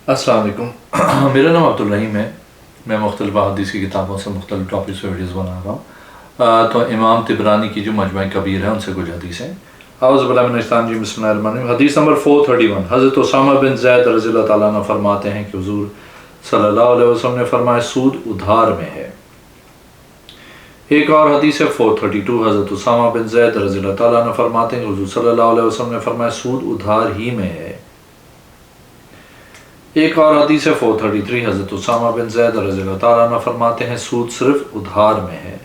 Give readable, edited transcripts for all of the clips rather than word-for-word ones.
السلام علیکم میرا نام عبدالرحیم ہے. میں مختلف حدیث کی کتابوں سے مختلف ٹاپکس پہ ویڈیوز بنا رہا ہوں. تو امام طبرانی کی جو مجمع کبیر ہے ان سے کچھ حدیثیں. اعوذ باللہ من الشیطان الرجیم. بسم اللہ الرحمن الرحیم. حدیث نمبر 431. حضرت اسامہ بن زید رضی اللہ تعالیٰ عنہ فرماتے ہیں کہ حضور صلی اللہ علیہ وسلم نے فرمایا سود ادھار میں ہے. ایک اور حدیث ہے 432. حضرت اسامہ بن زید رضی اللہ تعالیٰ عنہ فرماتے ہیں کہ حضور صلی اللہ علیہ وسلم نے فرمایا سود ادھار ہی میں ہے. ایک اور حدیث ہے 433. حضرت اسامہ بن زید رضی اللہ تعالیٰ عنہ فرماتے ہیں سود صرف ادھار میں ہے.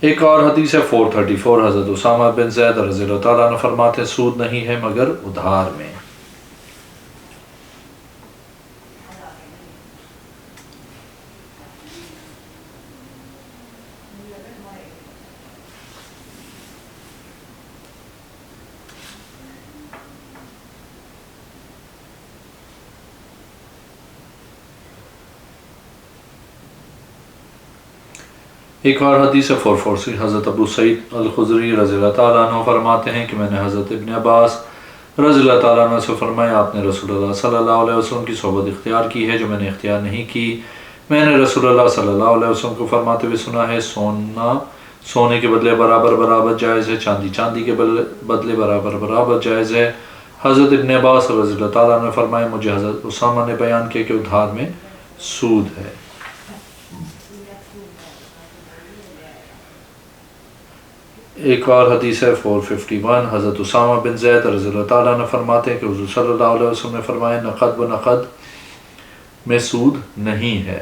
ایک اور حدیث ہے 434. حضرت اسامہ بن زید رضی اللہ تعالیٰ عنہ فرماتے ہیں سود نہیں ہے مگر ادھار میں. ایک اور حدیث ہے 446. حضرت ابو سعید الخدری رضی اللہ تعالیٰ عنہ فرماتے ہیں کہ میں نے حضرت ابن عباس رضی اللہ تعالیٰ عنہ سے فرمایا آپ نے رسول اللہ صلی اللہ علیہ وسلم کی صحبت اختیار کی ہے جو میں نے اختیار نہیں کی. میں نے رسول اللہ صلی اللہ علیہ وسلم کو فرماتے ہوئے سنا ہے سونا سونے کے بدلے برابر برابر جائز ہے، چاندی چاندی کے بدلے برابر برابر جائز ہے. حضرت ابن عباس رضی اللہ تعالیٰ عنہ نے فرمایا مجھے حضرت اسامہ نے بیان کیا کہ ادھار میں سود ہے. ایک اور حدیث ہے 451. حضرت اسامہ بن زید رضی اللہ تعالیٰ عنہ فرماتے ہیں کہ حضور صلی اللہ علیہ وسلم نے فرمایا نقد و نقد میں سود نہیں ہے.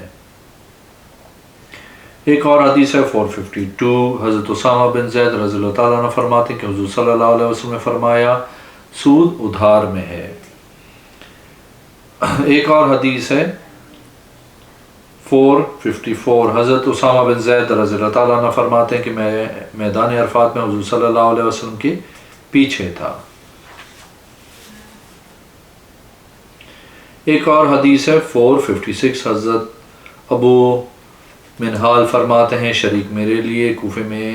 ایک اور حدیث ہے 452. حضرت اسامہ بن زید رضی اللہ تعالیٰ عنہ فرماتے ہیں کہ حضور صلی اللہ علیہ وسلم نے فرمایا سود ادھار میں ہے. ایک اور حدیث ہے 454. حضرت اسامہ بن زید رضی اللہ تعالیٰ عنہ فرماتے ہیں کہ میں میدان عرفات میں حضور صلی اللہ علیہ وسلم کے پیچھے تھا. ایک اور حدیث ہے 456. حضرت ابو منہال فرماتے ہیں شریک میرے لیے کوفے میں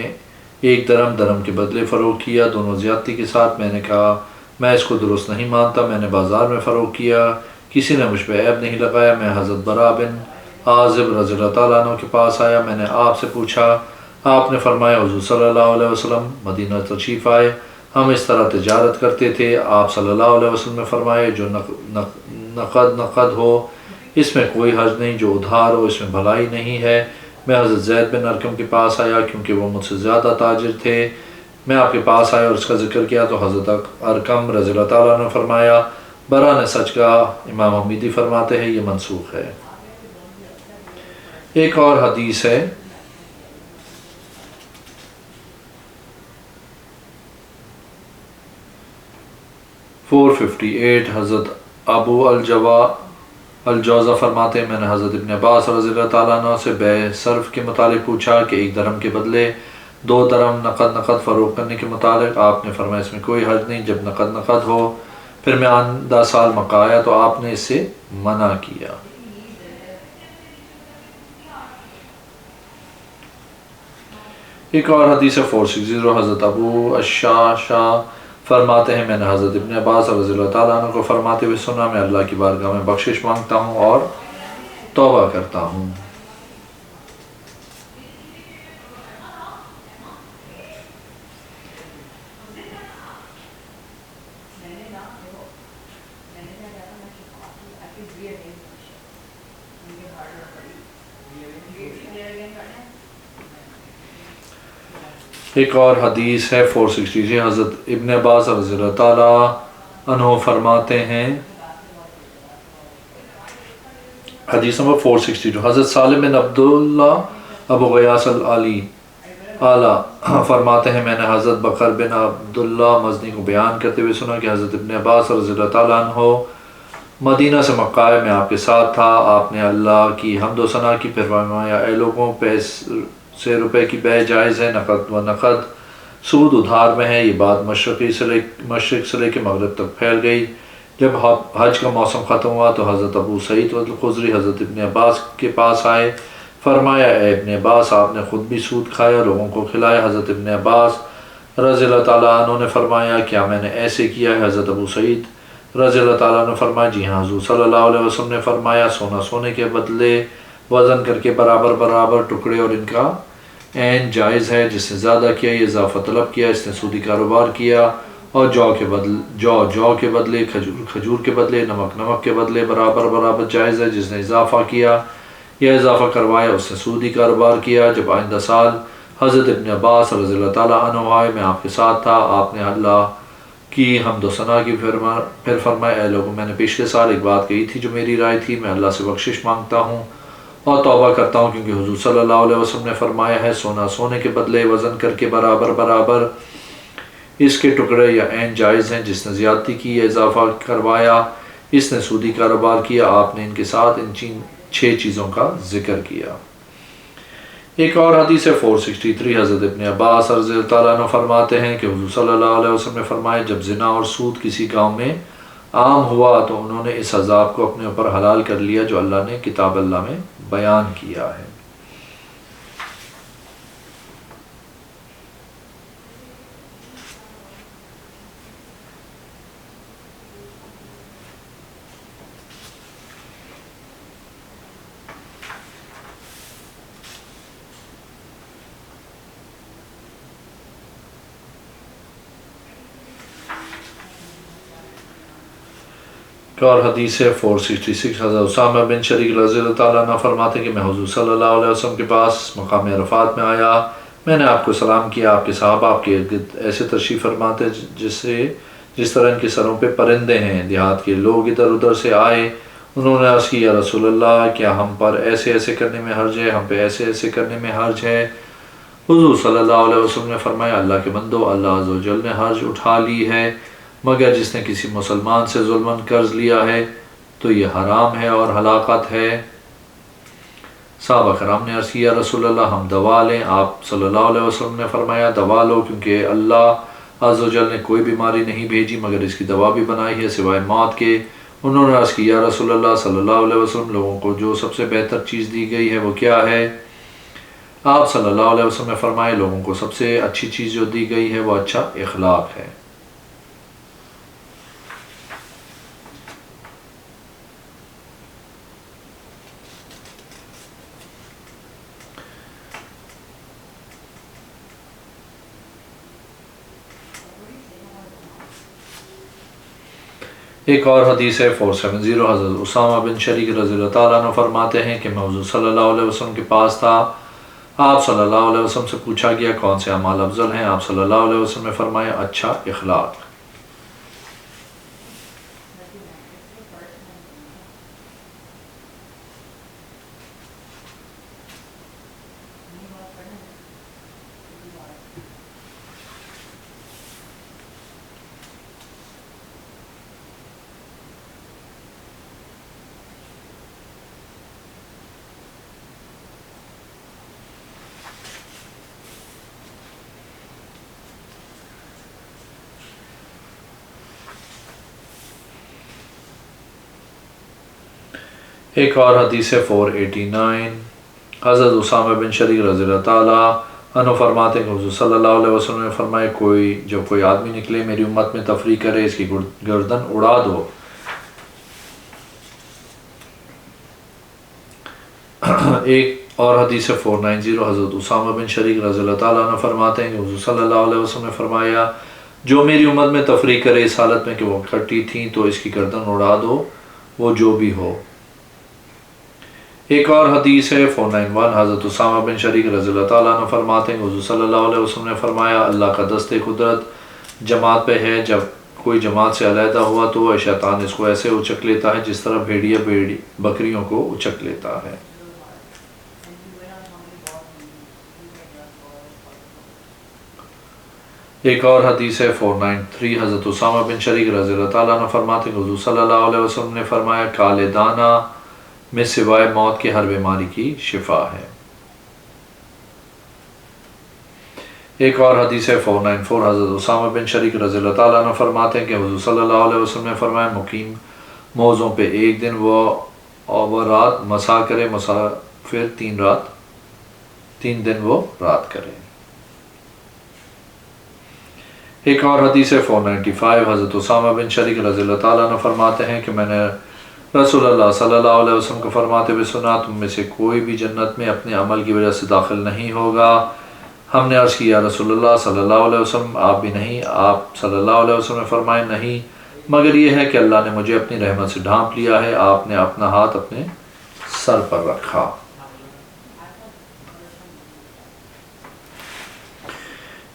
ایک درم کے بدلے فروغ کیا دونوں زیادتی کے ساتھ. میں نے کہا میں اس کو درست نہیں مانتا. میں نے بازار میں فروغ کیا، کسی نے مجھ پہ عیب نہیں لگایا. میں حضرت برا بن عازب رضی اللہ تعالیٰ عنہ کے پاس آیا. میں نے آپ سے پوچھا. آپ نے فرمایا حضور صلی اللہ علیہ وسلم مدینہ تشریف آئے، ہم اس طرح تجارت کرتے تھے. آپ صلی اللہ علیہ وسلم نے فرمایا جو نقد ہو اس میں کوئی حرج نہیں، جو ادھار ہو اس میں بھلائی نہیں ہے. میں حضرت زید بن ارقم کے پاس آیا کیونکہ وہ مجھ سے زیادہ تاجر تھے. میں آپ کے پاس آیا اور اس کا ذکر کیا تو حضرت ارقم رضی اللہ تعالیٰ نے فرمایا برا نے سچ کہا. امام حمیدی فرماتے ہیں یہ منسوخ ہے. ایک اور حدیث ہے 458. حضرت ابو الجوزہ فرماتے ہیں میں نے حضرت ابن عباس رضی اللہ تعالیٰ عنہ سے بے صرف کے متعلق پوچھا کہ ایک درم کے بدلے 2 درم نقد فروخت کرنے کے متعلق. آپ نے فرمایا اس میں کوئی حرج نہیں جب نقد ہو. پھر میں آئندہ سال مکہ آیا تو آپ نے اس سے منع کیا. ایک اور حدیث ہے 460. حضرت ابو الشاشا فرماتے ہیں میں نے حضرت ابن عباس رضی اللہ تعالیٰ عنہ کو فرماتے ہوئے سنا میں اللہ کی بارگاہ میں بخشش مانگتا ہوں اور توبہ کرتا ہوں. ایک اور حدیث ہے 460. حضرت ابن عباس رضی اللہ تعالیٰ عنہ فرماتے ہیں حدیث نمبر 462. حضرت سالم بن عبداللہ ابو غیاث اعلیٰ فرماتے ہیں میں نے حضرت بکر بن عبداللہ مزنی کو بیان کرتے ہوئے سنا کہ حضرت ابن عباس رضی اللہ تعالیٰ عنہ مدینہ سے مکہ آئے، میں آپ کے ساتھ تھا. آپ نے اللہ کی حمد و ثنا کی پھر فرمایا اے لوگوں سے روپے کی بے جائز ہے، نقد و نقد سود ادھار میں ہے. یہ بات مشرق سے لے کے مغرب تک پھیل گئی. جب حج کا موسم ختم ہوا تو حضرت ابو سعید الخدری حضرت ابن عباس کے پاس آئے. فرمایا اے ابن عباس آپ نے خود بھی سود کھایا، لوگوں کو کھلایا. حضرت ابن عباس رضی اللہ تعالیٰ عنہ نے فرمایا کیا میں نے ایسے کیا ہے؟ حضرت ابو سعید رضی اللہ تعالیٰ نے فرمایا جی ہاں، حضور صلی اللہ علیہ وسلم نے فرمایا سونا سونے کے بدلے وزن کر کے برابر برابر ٹکڑے، اور ان کا عین جائز ہے۔ جس نے زیادہ کیا یہ اضافہ طلب کیا، اس نے سودی کاروبار کیا، اور جو کے بدلے، کھجور کے بدلے، نمک کے بدلے برابر برابر جائز ہے۔ جس نے اضافہ کیا یا اضافہ کروایا اس نے سودی کاروبار کیا۔ جب آئندہ سال حضرت ابن عباس رضی اللہ تعالیٰ عنہ آئے، میں آپ کے ساتھ تھا، آپ نے اللہ کی حمد و ثنا کی، پھر فرمایا اے لوگوں، میں نے پچھلے سال ایک بات کہی تھی جو میری رائے تھی، میں اللہ سے بخشش مانگتا ہوں اور توبہ کرتا ہوں، کیونکہ حضور صلی اللہ علیہ وسلم نے فرمایا ہے سونا سونے کے بدلے وزن کر کے برابر برابر اس کے ٹکڑے یا عین جائز ہیں۔ جس نے زیادتی کی یا اضافہ کروایا اس نے سودی کاروبار کیا۔ آپ نے ان کے ساتھ ان 6 چیزوں کا ذکر کیا۔ ایک اور حدیث ہے 463، حضرت ابن عباس رضی اللہ تعالیٰ عنہ فرماتے ہیں کہ حضور صلی اللہ علیہ وسلم نے فرمایا جب زنا اور سود کسی گاؤں میں عام ہوا تو انہوں نے اس عذاب کو اپنے اوپر حلال کر لیا جو اللہ نے کتاب اللہ میں بیان کیا ہے۔ اور حدیث ہے 466، حضرت اسامہ بن شریک رضی اللہ تعالیٰ عنہ فرماتے ہیں کہ میں حضور صلی اللہ علیہ وسلم کے پاس مقام عرفات میں آیا، میں نے آپ کو سلام کیا، آپ کے صحابہ آپ کے ارد ایسے تشریف فرماتے جس طرح ان کے سروں پہ پرندے ہیں۔ دیہات کے لوگ ادھر ادھر سے آئے، انہوں نے عرض کیا یا رسول اللہ کیا ہم پر ایسے ایسے کرنے میں حرج ہے؟ ہم پہ ایسے ایسے کرنے میں حرج ہے؟ حضور صلی اللہ علیہ وسلم نے فرمایا اللہ کے بندو، اللہ عز و جل نے حرج اٹھا لی ہے، مگر جس نے کسی مسلمان سے ظلماً قرض لیا ہے تو یہ حرام ہے اور ہلاکت ہے۔ صحابہ کرام نے عرض کیا یا رسول اللہ ہم دوا لیں؟ آپ صلی اللہ علیہ وسلم نے فرمایا دوا لو، کیونکہ اللہ عز و جل نے کوئی بیماری نہیں بھیجی مگر اس کی دوا بھی بنائی ہے سوائے موت کے۔ انہوں نے عرض کیا یا رسول اللہ صلی اللہ علیہ وسلم لوگوں کو جو سب سے بہتر چیز دی گئی ہے وہ کیا ہے؟ آپ صلی اللہ علیہ وسلم نے فرمایا لوگوں کو سب سے اچھی چیز جو دی گئی ہے وہ اچھا اخلاق ہے۔ ایک اور حدیث ہے 470، حضرت اسامہ بن شریک رضی اللہ تعالیٰ عنہ فرماتے ہیں کہ میں حضور صلی اللہ علیہ وسلم کے پاس تھا، آپ صلی اللہ علیہ وسلم سے پوچھا گیا کون سے اعمال افضل ہیں؟ آپ صلی اللہ علیہ وسلم نے فرمایا اچھا اخلاق۔ ایک اور حدیث ہے 489، حضرت اسامہ بن شریک رضی اللہ تعالیٰ عنہ فرماتے ہیں کہ حضور صلی اللہ علیہ وسلم نے فرمایا جب کوئی آدمی نکلے میری امت میں تفریح کرے اس کی گردن اڑا دو۔ ایک اور حدیث 490، حضرت اسامہ بن شریک رضی اللہ تعالیٰ عنہ فرماتے ہیں کہ حضور صلی اللہ علیہ وسلم نے فرمایا جو میری امت میں تفریح کرے اس حالت میں کہ وہ کھٹی تھیں تو اس کی گردن اڑا دو، وہ جو بھی ہو۔ ایک اور حدیث ہے 491، حضرت اسامہ بن شریک رضی اللہ تعالیٰ عنہ فرماتے ہیں کہ حضور صلی اللہ علیہ وسلم نے فرمایا اللہ کا دست قدرت جماعت پہ ہے، جب کوئی جماعت سے علیحدہ ہوا تو شیطان اس کو ایسے اچک لیتا ہے جس طرح بھیڑیا بکریوں کو اچک لیتا ہے۔ ایک اور حدیث ہے 493، حضرت اسامہ بن شریک رضی اللہ تعالیٰ عنہ فرماتے ہیں کہ حضور صلی اللہ علیہ وسلم نے فرمایا کالے دانہ میں سوائے موت کے ہر بیماری کی شفا ہے۔ ایک اور حدیث ہے 494، حضرت اسامہ بن شریک رضی اللہ تعالیٰ عنہ فرماتے ہیں کہ حضور صلی اللہ علیہ وسلم نے فرمایا مقیم موضوع پہ ایک دن وہ رات مسا کرے، مسافر 3 دن وہ رات کرے۔ ایک اور حدیث 495 حضرت اسامہ بن شریک رضی اللہ تعالیٰ عنہ فرماتے ہیں کہ میں نے رسول اللہ صلی اللہ علیہ وسلم کو فرماتے ہوئے سنا تم میں سے کوئی بھی جنت میں اپنے عمل کی وجہ سے داخل نہیں ہوگا۔ ہم نے عرض کیا رسول اللہ صلی اللہ علیہ وسلم آپ بھی نہیں؟ آپ صلی اللہ علیہ وسلم نے فرمایا نہیں، مگر یہ ہے کہ اللہ نے مجھے اپنی رحمت سے ڈھانپ لیا ہے۔ آپ نے اپنا ہاتھ اپنے سر پر رکھا۔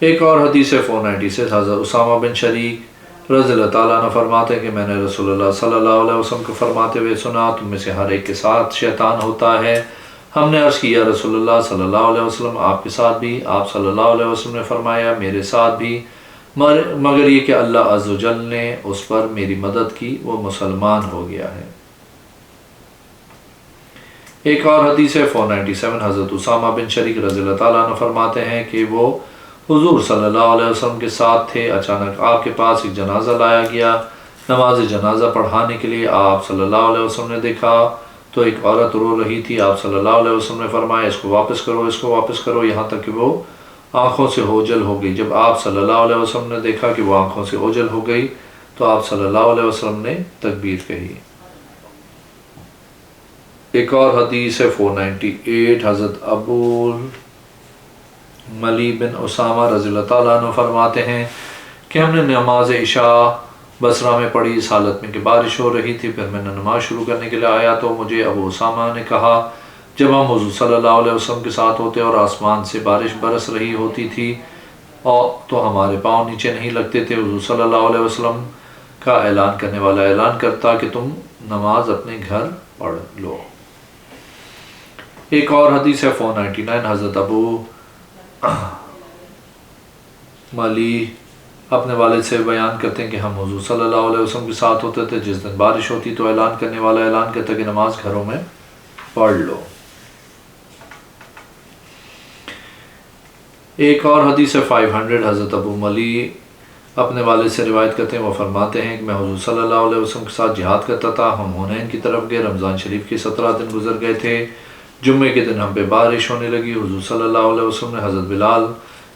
ایک اور حدیث 496 حضرت اسامہ بن شریک رضی اللہ تعالیٰ عنہ فرماتے ہیں کہ میں نے رسول اللہ صلی اللہ علیہ وسلم کو فرماتے ہوئے سنا تم میں سے ہر ایک کے ساتھ شیطان ہوتا ہے۔ ہم نے عرض کیا رسول اللہ صلی اللہ علیہ وسلم آپ کے ساتھ بھی؟ آپ صلی اللہ علیہ وسلم نے فرمایا میرے ساتھ بھی، مگر یہ کہ اللہ عز و جل نے اس پر میری مدد کی، وہ مسلمان ہو گیا ہے۔ ایک اور حدیث 497 حضرت اسامہ بن شریک رضی اللہ تعالیٰ عنہ فرماتے ہیں کہ وہ حضور صلی اللہ علیہ وسلم کے ساتھ تھے، اچانک آپ کے پاس ایک جنازہ لایا گیا۔ نماز جنازہ پڑھانے کے لیے آپ صلی اللہ علیہ وسلم نے دیکھا تو ایک عورت رو رہی تھی۔ آپ صلی اللہ علیہ وسلم نے فرمایا اس کو واپس کرو، اس کو واپس کرو، یہاں تک کہ وہ آنکھوں سے اوجھل ہو گئی۔ جب آپ صلی اللہ علیہ وسلم نے دیکھا کہ وہ آنکھوں سے اوجھل ہو گئی تو آپ صلی اللہ علیہ وسلم نے تکبیر کہی۔ ایک اور حدیث 498 حضرت ابو ملی بن اسامہ رضی اللہ تعالیٰ عنہ فرماتے ہیں کہ ہم نے نماز عشاء بصرہ میں پڑھی اس حالت میں کہ بارش ہو رہی تھی۔ پھر میں نے نماز شروع کرنے کے لیے آیا تو مجھے ابو اسامہ نے کہا جب ہم حضور صلی اللہ علیہ وسلم کے ساتھ ہوتے اور آسمان سے بارش برس رہی ہوتی تھی اور تو ہمارے پاؤں نیچے نہیں لگتے تھے، حضور صلی اللہ علیہ وسلم کا اعلان کرنے والا اعلان کرتا کہ تم نماز اپنے گھر پڑھ لو۔ ایک اور حدیث 499 حضرت ابو ملی اپنے والد سے بیان کرتے ہیں کہ ہم حضور صلی اللہ علیہ وسلم کے ساتھ ہوتے تھے، جس دن بارش ہوتی تو اعلان کرنے والا اعلان کرتا کہ نماز گھروں میں پڑھ لو۔ ایک اور حدیث 500 حضرت ابو ملی اپنے والد سے روایت کرتے ہیں، وہ فرماتے ہیں کہ میں حضور صلی اللہ علیہ وسلم کے ساتھ جہاد کرتا تھا، ہم حنین کی طرف گئے، رمضان شریف کے 17 دن گزر گئے تھے، جمعے کے دن ہم پہ بارش ہونے لگی۔ حضور صلی اللہ علیہ وسلم نے حضرت بلال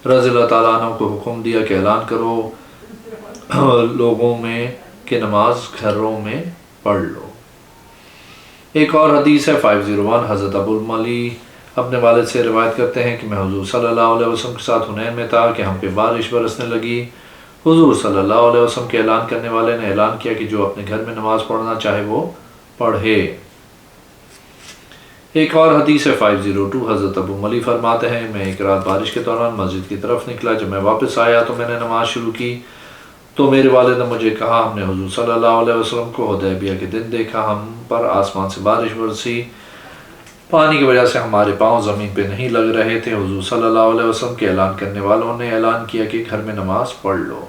رضی اللہ تعالیٰ عنہ کو حکم دیا کہ اعلان کرو لوگوں میں کہ نماز گھروں میں پڑھ لو۔ ایک اور حدیث 501 حضرت ابو الملی اپنے والد سے روایت کرتے ہیں کہ میں حضور صلی اللہ علیہ وسلم کے ساتھ حنین میں تھا کہ ہم پہ بارش برسنے لگی۔ حضور صلی اللہ علیہ وسلم کے اعلان کرنے والے نے اعلان کیا کہ جو اپنے گھر میں نماز پڑھنا چاہے وہ پڑھے۔ ایک اور حدیث 502 حضرت ابو ملی فرماتے ہیں میں ایک رات بارش کے دوران مسجد کی طرف نکلا، جب میں واپس آیا تو میں نے نماز شروع کی تو میرے والد نے مجھے کہا ہم نے حضور صلی اللہ علیہ وسلم کو حدیبیہ کے دن دیکھا، ہم پر آسمان سے بارش برسی، پانی کی وجہ سے ہمارے پاؤں زمین پہ نہیں لگ رہے تھے۔ حضور صلی اللہ علیہ وسلم کے اعلان کرنے والوں نے اعلان کیا کہ گھر میں نماز پڑھ لو۔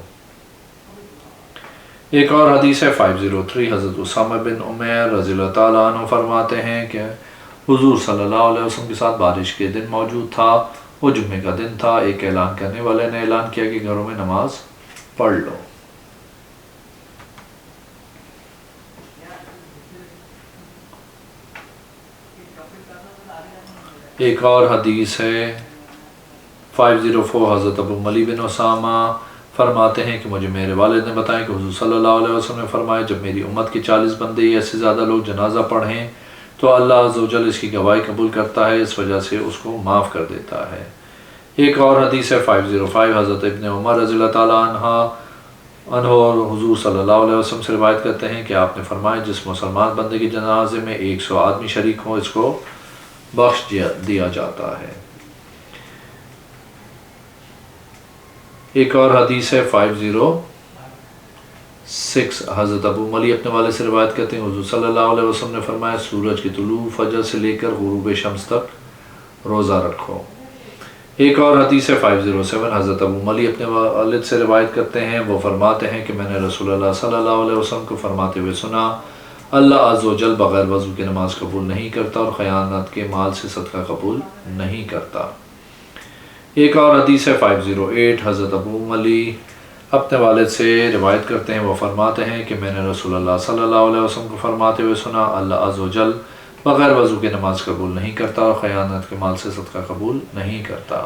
ایک اور حدیث 503 حضرت اسامہ بن عمیر رضی اللہ تعالیٰ عنہ فرماتے ہیں کہ حضور صلی اللہ علیہ وسلم کے ساتھ بارش کے دن موجود تھا، وہ جمعے کا دن تھا، ایک اعلان کرنے والے نے اعلان کیا کہ گھروں میں نماز پڑھ لو۔ ایک اور حدیث ہے 504 حضرت ابو ملی بن اسامہ فرماتے ہیں کہ مجھے میرے والد نے بتایا کہ حضور صلی اللہ علیہ وسلم نے فرمایا جب میری امت کے 40 بندے یا اس سے زیادہ لوگ جنازہ پڑھیں تو اللہ عز و جل اس کی گواہی قبول کرتا ہے، اس وجہ سے اس کو معاف کر دیتا ہے۔ ایک اور حدیث ہے 505 حضرت ابن عمر رضی اللہ تعالیٰ عنہ اور حضور صلی اللہ علیہ وسلم سے روایت کرتے ہیں کہ آپ نے فرمایا جس مسلمان بندے کے جنازے میں 100 آدمی شریک ہوں اس کو بخش دیا جاتا ہے۔ ایک اور حدیث ہے 506 حضرت ابو ملی اپنے والد سے روایت کرتے ہیں حضور صلی اللہ علیہ وسلم نے فرمایا سورج کی طلوع فجر سے لے کر غروب شمس تک روزہ رکھو۔ ایک اور حدیث 507 حضرت ابو ملی اپنے والد سے روایت کرتے ہیں، وہ فرماتے ہیں کہ میں نے رسول اللہ صلی اللہ علیہ وسلم کو فرماتے ہوئے سنا اللہ عز و جل بغیر وضو کے نماز قبول نہیں کرتا اور خیانت کے مال سے صدقہ قبول نہیں کرتا۔ ایک اور حدیث ہے 508 حضرت ابو ملی اپنے والد سے روایت کرتے ہیں، وہ فرماتے ہیں کہ میں نے رسول اللہ صلی اللہ علیہ وسلم کو فرماتے ہوئے سنا اللہ عز و جل بغیر وضو کے نماز قبول نہیں کرتا اور خیانت کے مال سے صدقہ قبول نہیں کرتا۔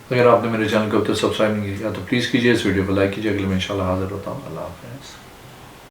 اگر آپ نے میرے چینل کو اب تک سبسکرائب نہیں کیا تو پلیز کیجیے، اس ویڈیو کو لائک کیجیے، اگلے میں انشاءاللہ حاضر ہوتا ہوں۔ اللہ حافظ۔